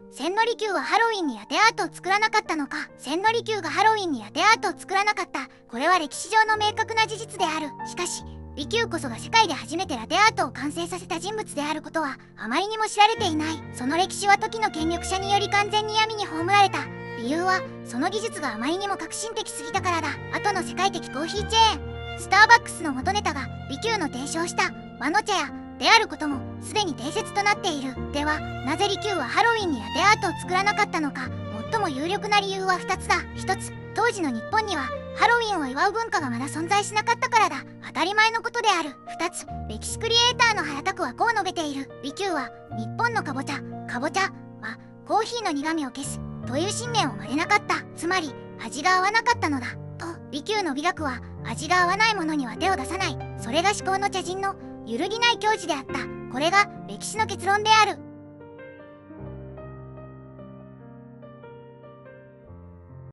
千利休はハロウィンにラテアートを作らなかったのか。千利休がハロウィンにラテアートを作らなかった。これは歴史上の明確な事実である。しかし、利休こそが世界で初めてラテアートを完成させた人物であることはあまりにも知られていない。その歴史は時の権力者により完全に闇に葬られた。理由は、その技術があまりにも革新的すぎたからだ。後の世界的コーヒーチェーン、スターバックスの元ネタが利休の提唱した和の茶屋であることもすでに定説となっている。では、なぜ利休はハロウィンにラテアートを作らなかったのか。最も有力な理由は2つだ。1つ、当時の日本にはハロウィンを祝う文化がまだ存在しなかったからだ。当たり前のことである。2つ、歴史クリエイターの原拓はこう述べている。利休は日本のかぼちゃはコーヒーの苦味を消すという信念を曲げなかった。つまり味が合わなかったのだと。利休の美学は味が合わないものには手を出さない。それが至高の茶人の揺るぎない矜持であった。これが歴史の結論である。